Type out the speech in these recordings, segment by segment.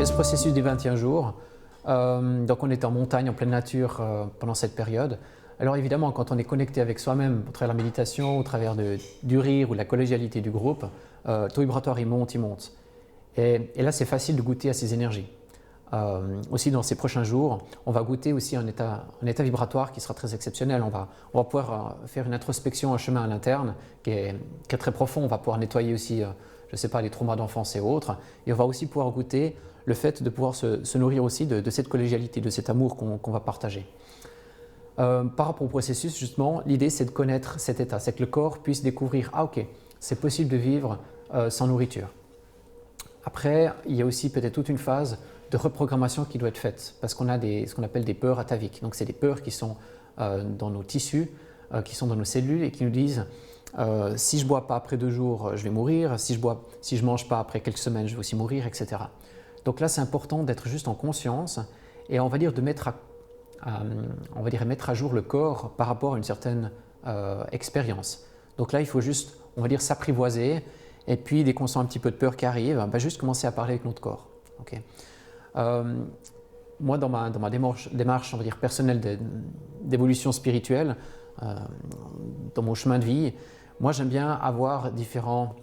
fait ce processus des 21 jours. Donc on était en montagne, en pleine nature pendant cette période. Alors évidemment, quand on est connecté avec soi-même, au travers de la méditation, au travers du rire ou de la collégialité du groupe, le taux vibratoire il monte, il monte. Et là, c'est facile de goûter à ces énergies. Aussi, dans ces prochains jours, on va goûter aussi un état vibratoire qui sera très exceptionnel. On va pouvoir faire une introspection, un chemin à l'interne qui est très profond. On va pouvoir nettoyer aussi, je ne sais pas, les traumas d'enfance et autres. Et on va aussi pouvoir goûter le fait de pouvoir se nourrir aussi de cette collégialité, de cet amour qu'on va partager. Par rapport au processus, justement, l'idée c'est de connaître cet état, c'est que le corps puisse découvrir « Ah ok, c'est possible de vivre sans nourriture ». Après, il y a aussi peut-être toute une phase de reprogrammation qui doit être faite parce qu'on a ce qu'on appelle des peurs ataviques. Donc c'est des peurs qui sont dans nos tissus, qui sont dans nos cellules et qui nous disent si je ne bois pas après 2 jours, je vais mourir, si je ne mange pas après quelques semaines, je vais aussi mourir, etc. Donc là, c'est important d'être juste en conscience et on va dire de mettre à jour le corps par rapport à une certaine expérience. Donc là, il faut juste, on va dire, s'apprivoiser et puis dès qu'on sent un petit peu de peur qui arrive, juste commencer à parler avec notre corps. Okay. Moi, dans ma démarche, on va dire, personnelle d'évolution spirituelle, dans mon chemin de vie, moi j'aime bien avoir différents,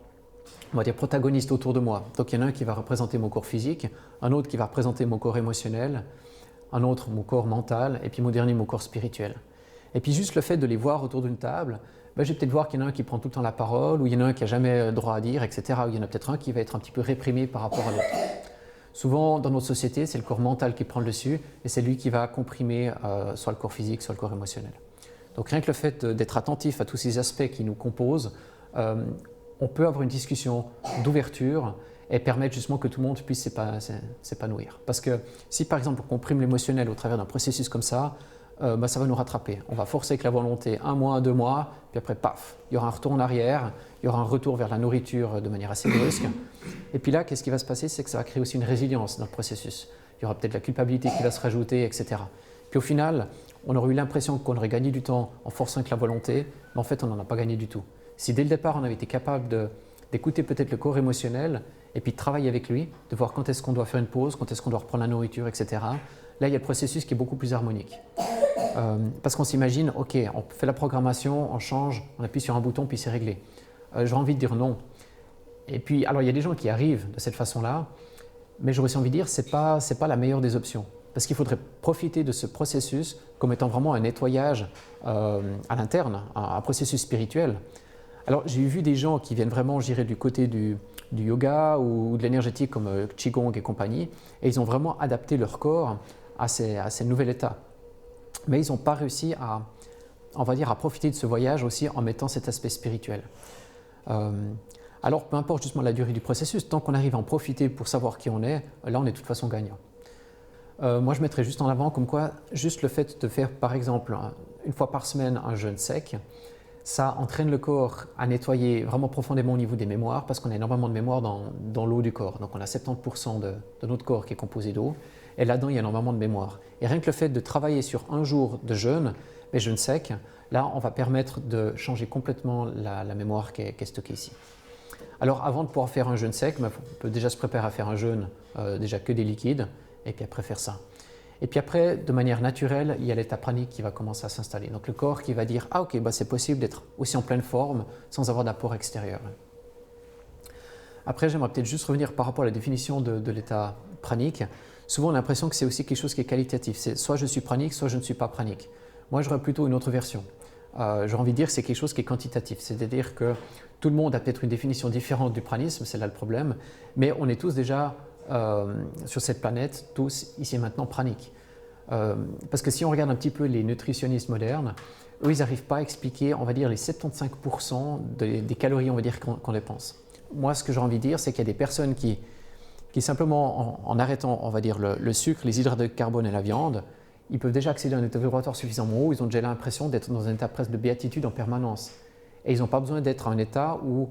on va dire, protagonistes autour de moi. Donc il y en a un qui va représenter mon corps physique, un autre qui va représenter mon corps émotionnel, un autre mon corps mental et puis mon dernier mon corps spirituel. Et puis juste le fait de les voir autour d'une table, je vais peut-être voir qu'il y en a un qui prend tout le temps la parole, ou il y en a un qui n'a jamais droit à dire, etc. Ou il y en a peut-être un qui va être un petit peu réprimé par rapport à l'autre. Souvent dans notre société, c'est le corps mental qui prend le dessus et c'est lui qui va comprimer soit le corps physique, soit le corps émotionnel. Donc rien que le fait d'être attentif à tous ces aspects qui nous composent, on peut avoir une discussion d'ouverture et permettre justement que tout le monde puisse s'épanouir. Parce que si par exemple on comprime l'émotionnel au travers d'un processus comme ça, ça va nous rattraper. On va forcer avec la volonté 1 mois, 2 mois, puis après paf, il y aura un retour en arrière, il y aura un retour vers la nourriture de manière assez brusque. Et puis là, qu'est-ce qui va se passer? C'est que ça va créer aussi une résilience dans le processus. Il y aura peut-être la culpabilité qui va se rajouter, etc. Puis au final, on aurait eu l'impression qu'on aurait gagné du temps en forçant avec la volonté, mais en fait on n'en a pas gagné du tout. Si dès le départ on avait été capable d'écouter peut-être le corps émotionnel et puis de travailler avec lui, de voir quand est-ce qu'on doit faire une pause, quand est-ce qu'on doit reprendre la nourriture, etc. Là, il y a le processus qui est beaucoup plus harmonique. Parce qu'on s'imagine, ok, on fait la programmation, on change, on appuie sur un bouton puis c'est réglé. J'aurais envie de dire non. Et puis, alors il y a des gens qui arrivent de cette façon-là, mais j'aurais aussi envie de dire c'est pas la meilleure des options. Parce qu'il faudrait profiter de ce processus comme étant vraiment un nettoyage à l'interne, un processus spirituel. Alors j'ai vu des gens qui viennent vraiment, je dirais, du côté du yoga ou de l'énergétique comme Qigong et compagnie, et ils ont vraiment adapté leur corps à ces nouvel état. Mais ils n'ont pas réussi on va dire, à profiter de ce voyage aussi en mettant cet aspect spirituel. Alors peu importe justement la durée du processus, tant qu'on arrive à en profiter pour savoir qui on est, là on est de toute façon gagnant. Moi je mettrais juste en avant comme quoi, juste le fait de faire par exemple 1 fois par semaine un jeûne sec, ça entraîne le corps à nettoyer vraiment profondément au niveau des mémoires parce qu'on a énormément de mémoire dans l'eau du corps. Donc on a 70% de notre corps qui est composé d'eau et là-dedans il y a énormément de mémoire. Et rien que le fait de travailler sur 1 jour de jeûne, mais jeûne sec, là on va permettre de changer complètement la mémoire qui est stockée ici. Alors avant de pouvoir faire un jeûne sec, on peut déjà se préparer à faire un jeûne déjà que des liquides et puis après faire ça. Et puis après, de manière naturelle, il y a l'état pranique qui va commencer à s'installer. Donc le corps qui va dire « Ah ok, c'est possible d'être aussi en pleine forme sans avoir d'apport extérieur ». Après, j'aimerais peut-être juste revenir par rapport à la définition de l'état pranique. Souvent, on a l'impression que c'est aussi quelque chose qui est qualitatif. C'est soit je suis pranique, soit je ne suis pas pranique. Moi, j'aurais plutôt une autre version. J'aurais envie de dire que c'est quelque chose qui est quantitatif. C'est-à-dire que tout le monde a peut-être une définition différente du pranisme, c'est là le problème, mais on est tous déjà sur cette planète, tous ici et maintenant praniques. Parce que si on regarde un petit peu les nutritionnistes modernes, eux ils n'arrivent pas à expliquer, on va dire, les 75% des calories, on va dire, qu'on dépense. Moi ce que j'ai envie de dire, c'est qu'il y a des personnes qui simplement en arrêtant, on va dire, le sucre, les hydrates de carbone et la viande, ils peuvent déjà accéder à un état vibratoire suffisamment haut, ils ont déjà l'impression d'être dans un état presque de béatitude en permanence. Et ils n'ont pas besoin d'être à un état où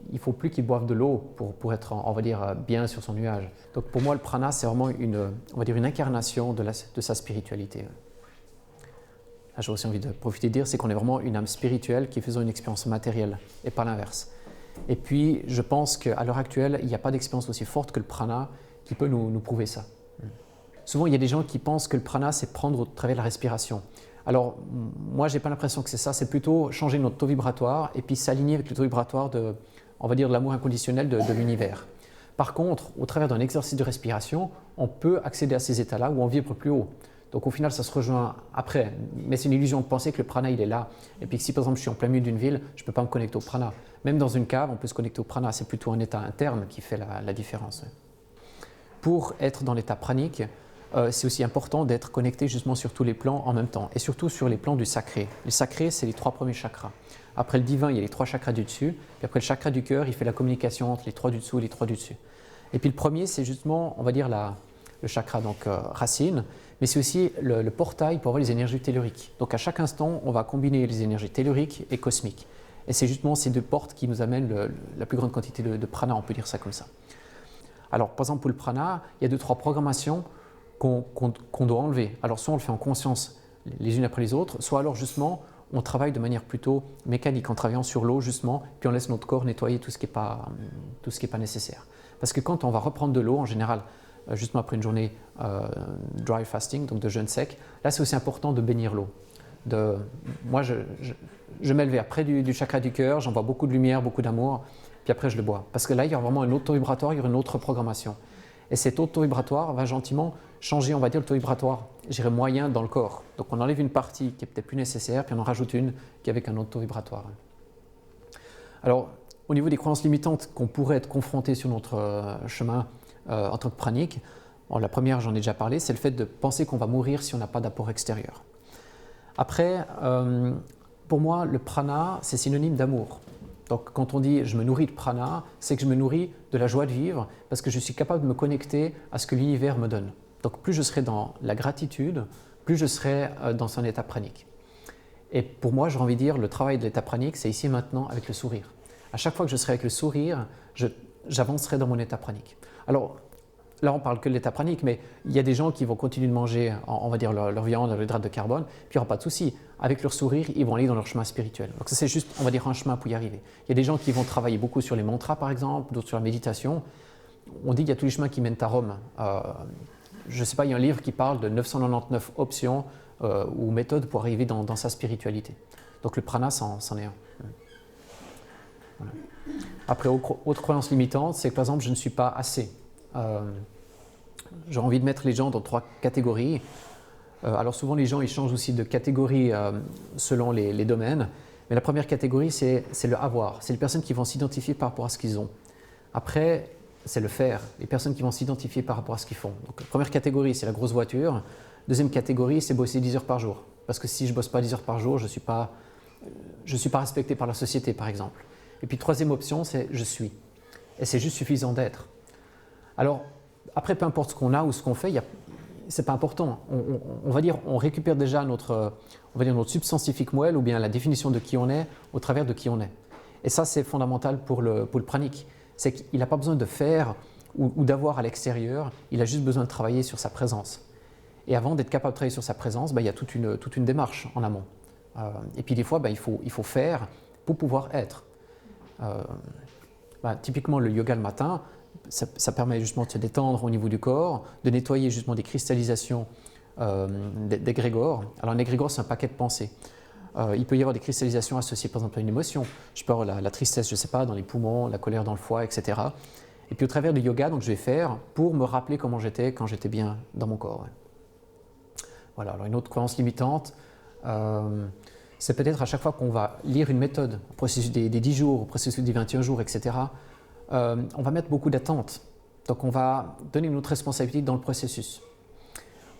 il ne faut plus qu'ils boivent de l'eau pour être, on va dire, bien sur son nuage. Donc pour moi, le prana, c'est vraiment on va dire, une incarnation de sa spiritualité. Là, j'ai aussi envie de profiter de dire, c'est qu'on est vraiment une âme spirituelle qui faisant une expérience matérielle et pas l'inverse. Et puis, je pense qu'à l'heure actuelle, il n'y a pas d'expérience aussi forte que le prana qui peut nous prouver ça. Souvent, il y a des gens qui pensent que le prana, c'est prendre au travers de la respiration. Alors, moi, je n'ai pas l'impression que c'est ça, c'est plutôt changer notre taux vibratoire et puis s'aligner avec le taux vibratoire de, on va dire, de l'amour inconditionnel de l'univers. Par contre, au travers d'un exercice de respiration, on peut accéder à ces états-là où on vibre plus haut. Donc au final, ça se rejoint après. Mais c'est une illusion de penser que le prana, il est là. Et puis si par exemple je suis en plein milieu d'une ville, je ne peux pas me connecter au prana. Même dans une cave, on peut se connecter au prana. C'est plutôt un état interne qui fait la différence. Pour être dans l'état pranique, c'est aussi important d'être connecté justement sur tous les plans en même temps. Et surtout sur les plans du sacré. Le sacré, c'est les 3 premiers chakras. Après le divin, il y a les 3 chakras du dessus. Puis après le chakra du cœur, il fait la communication entre les 3 du dessous et les 3 du dessus. Et puis le premier, c'est justement, on va dire, le chakra donc, racine, mais c'est aussi le portail pour avoir les énergies telluriques. Donc à chaque instant, on va combiner les énergies telluriques et cosmiques. Et c'est justement ces 2 portes qui nous amènent la plus grande quantité de prana, on peut dire ça comme ça. Alors par exemple pour le prana, il y a 2-3 programmations qu'on doit enlever. Alors soit on le fait en conscience les unes après les autres, soit alors justement on travaille de manière plutôt mécanique en travaillant sur l'eau justement, puis on laisse notre corps nettoyer tout ce qui n'est pas nécessaire. Parce que quand on va reprendre de l'eau, en général, justement après une journée dry fasting, donc de jeûne sec, là c'est aussi important de bénir l'eau. Moi je mets le verre près du chakra du cœur, j'envoie beaucoup de lumière, beaucoup d'amour, puis après je le bois. Parce que là il y a vraiment un autre taux vibratoire, il y aura une autre programmation. Et cet autre taux vibratoire va gentiment changer, on va dire, le taux vibratoire, j'irai moyen dans le corps. Donc on enlève une partie qui est peut-être plus nécessaire, puis on en rajoute une qui est avec un autre taux vibratoire. Alors, au niveau des croyances limitantes qu'on pourrait être confronté sur notre chemin en tant que pranique, la première, j'en ai déjà parlé, c'est le fait de penser qu'on va mourir si on n'a pas d'apport extérieur. Après, pour moi, le prana, c'est synonyme d'amour. Donc quand on dit « je me nourris de prana », c'est que je me nourris de la joie de vivre parce que je suis capable de me connecter à ce que l'univers me donne. Donc plus je serai dans la gratitude, plus je serai dans un état pranique. Et pour moi, j'ai envie de dire, le travail de l'état pranique, c'est ici et maintenant avec le sourire. À chaque fois que je serai avec le sourire, j'avancerai dans mon état pranique. Alors là, on parle que de l'état pranique, mais il y a des gens qui vont continuer de manger, on va dire, leur viande, leur hydrate de carbone, puis il n'y aura pas de souci. Avec leur sourire, ils vont aller dans leur chemin spirituel. Donc ça, c'est juste, on va dire, un chemin pour y arriver. Il y a des gens qui vont travailler beaucoup sur les mantras, par exemple, d'autres sur la méditation. On dit qu'il y a tous les chemins qui mènent à Rome. Je ne sais pas, il y a un livre qui parle de 999 options ou méthodes pour arriver dans sa spiritualité. Donc le prana, c'en est un. Voilà. Après, autre croyance limitante, c'est que par exemple, je ne suis pas assez. J'ai envie de mettre les gens dans 3 catégories. Alors souvent, les gens ils changent aussi de catégorie selon les domaines. Mais la première catégorie, c'est le avoir. C'est les personnes qui vont s'identifier par rapport à ce qu'ils ont. Après, c'est le faire. Les personnes qui vont s'identifier par rapport à ce qu'ils font. Donc, la première catégorie, c'est la grosse voiture. Deuxième catégorie, c'est bosser 10 heures par jour. Parce que si je ne bosse pas 10 heures par jour, je ne suis pas respecté par la société, par exemple. Et puis, troisième option, c'est je suis. Et c'est juste suffisant d'être. Alors, après, peu importe ce qu'on a ou ce qu'on fait, ce n'est pas important. On va dire, on récupère déjà notre substantifique moelle ou bien la définition de qui on est au travers de qui on est. Et ça, c'est fondamental pour le pranique. C'est qu'il n'a pas besoin de faire ou d'avoir à l'extérieur, il a juste besoin de travailler sur sa présence. Et avant d'être capable de travailler sur sa présence, il y a toute une démarche en amont. Et puis des fois, il faut faire pour pouvoir être. Typiquement, le yoga le matin, ça permet justement de se détendre au niveau du corps, de nettoyer justement des cristallisations d'égrégores. Alors un égrégore, c'est un paquet de pensées. Il peut y avoir des cristallisations associées par exemple à une émotion. Je peux avoir la tristesse, je ne sais pas, dans les poumons, la colère dans le foie, etc. Et puis au travers du yoga, donc, je vais faire pour me rappeler comment j'étais quand j'étais bien dans mon corps. Ouais. Voilà, alors une autre croyance limitante, c'est peut-être à chaque fois qu'on va lire une méthode, au processus des 10 jours, au processus des 21 jours, etc., on va mettre beaucoup d'attentes. Donc on va donner une autre responsabilité dans le processus.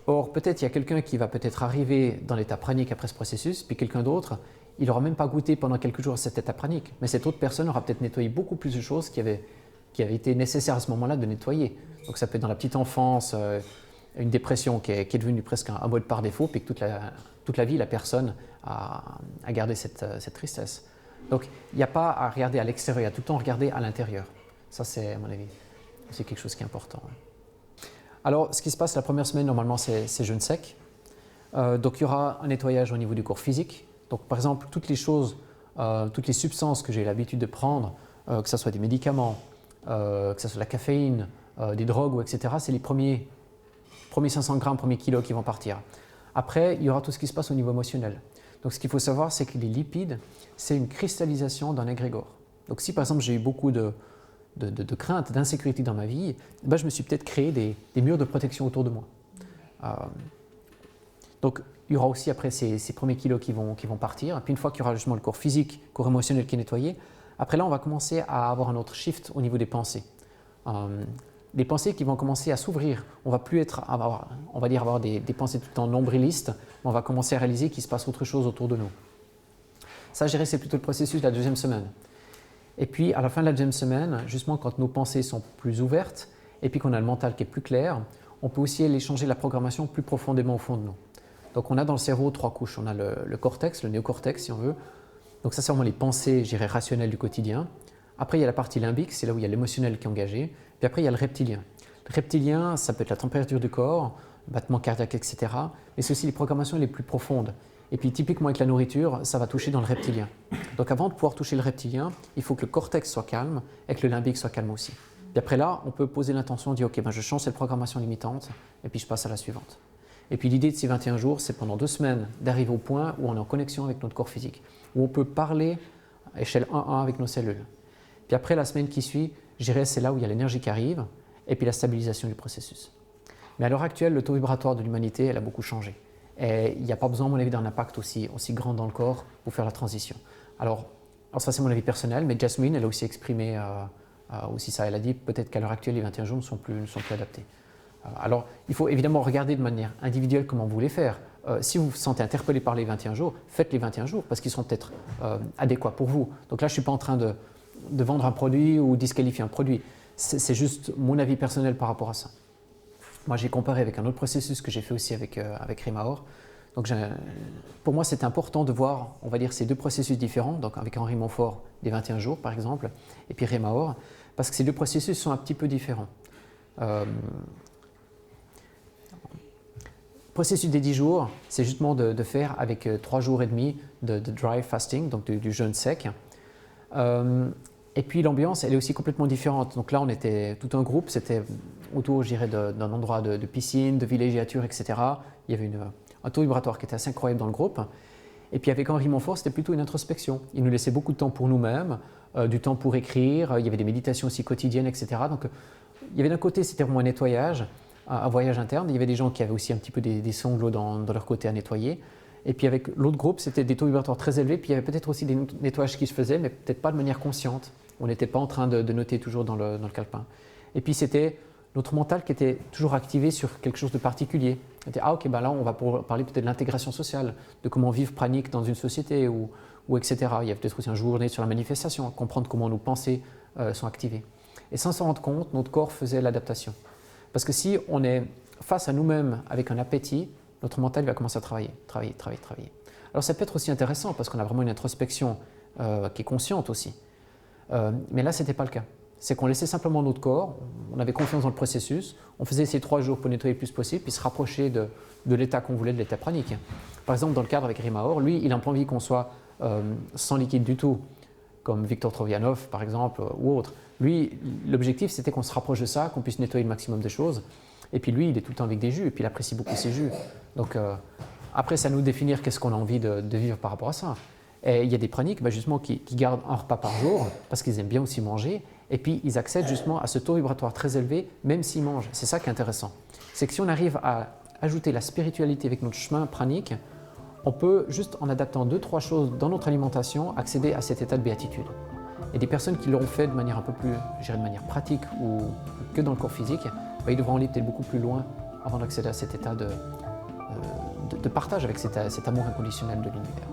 Or, peut-être il y a quelqu'un qui va peut-être arriver dans l'état pranique après ce processus, puis quelqu'un d'autre, il n'aura même pas goûté pendant quelques jours à cet état pranique, mais cette autre personne aura peut-être nettoyé beaucoup plus de choses qui avaient été nécessaires à ce moment-là de nettoyer. Donc ça peut être dans la petite enfance, une dépression qui est devenue presque un mode par défaut, puis que toute la vie, la personne a gardé cette tristesse. Donc il n'y a pas à regarder à l'extérieur, il y a tout le temps à regarder à l'intérieur. Ça, c'est, à mon avis, c'est quelque chose qui est important. Alors, ce qui se passe la première semaine, normalement, c'est jeûne sec. Donc, il y aura un nettoyage au niveau du corps physique. Donc, par exemple, toutes les choses, toutes les substances que j'ai l'habitude de prendre, que ce soit des médicaments, que ce soit la caféine, des drogues, ou etc., c'est les premiers 500 grammes, premiers kilos qui vont partir. Après, il y aura tout ce qui se passe au niveau émotionnel. Donc ce qu'il faut savoir, c'est que les lipides, c'est une cristallisation d'un égrégore. Donc si par exemple j'ai eu beaucoup de crainte, d'insécurité dans ma vie, ben, je me suis peut-être créé des murs de protection autour de moi. Donc il y aura aussi après ces premiers kilos qui vont partir. Et puis une fois qu'il y aura justement le corps physique, le corps émotionnel qui est nettoyé, après là on va commencer à avoir un autre shift au niveau des pensées. Des pensées qui vont commencer à s'ouvrir. On va plus avoir des pensées tout le temps nombrilistes, mais on va commencer à réaliser qu'il se passe autre chose autour de nous. Ça, je dirais, c'est plutôt le processus de la deuxième semaine. Et puis, à la fin de la deuxième semaine, justement, quand nos pensées sont plus ouvertes et puis qu'on a le mental qui est plus clair, on peut aussi aller changer la programmation plus profondément au fond de nous. Donc, on a dans le cerveau 3 couches. On a le cortex, le néocortex, si on veut. Donc, ça, c'est vraiment les pensées, je dirais, rationnelles du quotidien. Après, il y a la partie limbique, c'est là où il y a l'émotionnel qui est engagé. Puis après, il y a le reptilien. Le reptilien, ça peut être la température du corps, battement cardiaque, etc. Mais c'est aussi les programmations les plus profondes. Et puis typiquement avec la nourriture, ça va toucher dans le reptilien. Donc avant de pouvoir toucher le reptilien, il faut que le cortex soit calme et que le limbique soit calme aussi. Et après là, on peut poser l'intention, dire ok, ben je change cette programmation limitante et puis je passe à la suivante. Et puis l'idée de ces 21 jours, c'est pendant 2 semaines d'arriver au point où on est en connexion avec notre corps physique, où on peut parler à échelle 1-1 avec nos cellules. Puis après la semaine qui suit, je dirais c'est là où il y a l'énergie qui arrive et puis la stabilisation du processus. Mais à l'heure actuelle, le taux vibratoire de l'humanité, elle a beaucoup changé. Et il n'y a pas besoin, à mon avis, d'un impact aussi grand dans le corps pour faire la transition. Alors ça, c'est mon avis personnel, mais Jasmine, elle a aussi exprimé aussi ça. Elle a dit peut-être qu'à l'heure actuelle, les 21 jours ne sont plus adaptés. Alors, il faut évidemment regarder de manière individuelle comment vous voulez faire. Si vous vous sentez interpellé par les 21 jours, faites les 21 jours parce qu'ils sont peut-être adéquats pour vous. Donc là, je ne suis pas en train de vendre un produit ou disqualifier un produit. C'est juste mon avis personnel par rapport à ça. Moi, j'ai comparé avec un autre processus que j'ai fait aussi avec Rémaor. Donc, pour moi, c'est important de voir, on va dire, ces 2 processus différents, donc avec Henri Montfort des 21 jours, par exemple, et puis Rémaor, parce que ces 2 processus sont un petit peu différents. Le processus des 10 jours, c'est justement de faire avec 3 jours et demi de dry fasting, donc du jeûne sec. Et puis l'ambiance, elle est aussi complètement différente. Donc là, on était tout un groupe, c'était autour, je dirais, d'un endroit de piscine, de villégiature, etc. Il y avait un taux vibratoire qui était assez incroyable dans le groupe. Et puis avec Henri Montfort, c'était plutôt une introspection. Il nous laissait beaucoup de temps pour nous-mêmes, du temps pour écrire, il y avait des méditations aussi quotidiennes, etc. Donc il y avait d'un côté, c'était vraiment un nettoyage, un voyage interne. Il y avait des gens qui avaient aussi un petit peu des sanglots dans leur côté à nettoyer. Et puis avec l'autre groupe, c'était des taux vibratoires très élevés. Puis il y avait peut-être aussi des nettoyages qui se faisaient, mais peut-être pas de manière consciente. On n'était pas en train de noter toujours dans le calepin. Et puis c'était notre mental qui était toujours activé sur quelque chose de particulier. On était, ok, ben là on va parler peut-être de l'intégration sociale, de comment vivre pranique dans une société, ou etc. Il y a peut-être aussi un journée sur la manifestation, comprendre comment nos pensées sont activées. Et sans s'en rendre compte, notre corps faisait l'adaptation. Parce que si on est face à nous-mêmes avec un appétit, notre mental va commencer à travailler. Alors ça peut être aussi intéressant parce qu'on a vraiment une introspection qui est consciente aussi. Mais là, ce n'était pas le cas. C'est qu'on laissait simplement notre corps, on avait confiance dans le processus, on faisait ces 3 jours pour nettoyer le plus possible, puis se rapprocher de l'état qu'on voulait, de l'état pranique. Par exemple, dans le cadre avec Rémaor, lui, il n'a pas envie qu'on soit sans liquide du tout, comme Viktor Trovianov, par exemple, ou autre. Lui, l'objectif, c'était qu'on se rapproche de ça, qu'on puisse nettoyer le maximum de choses. Et puis lui, il est tout le temps avec des jus, et puis il apprécie beaucoup ses jus. Donc après, c'est à nous de définir qu'est-ce qu'on a envie de vivre par rapport à ça. Et il y a des praniques justement qui gardent un repas par jour parce qu'ils aiment bien aussi manger et puis ils accèdent justement à ce taux vibratoire très élevé même s'ils mangent. C'est ça qui est intéressant. C'est que si on arrive à ajouter la spiritualité avec notre chemin pranique, on peut juste en adaptant 2-3 choses dans notre alimentation accéder à cet état de béatitude. Et des personnes qui l'auront fait de manière un peu plus, je dirais de manière pratique ou que dans le corps physique, ils devront aller peut-être beaucoup plus loin avant d'accéder à cet état de partage avec cet amour inconditionnel de l'univers.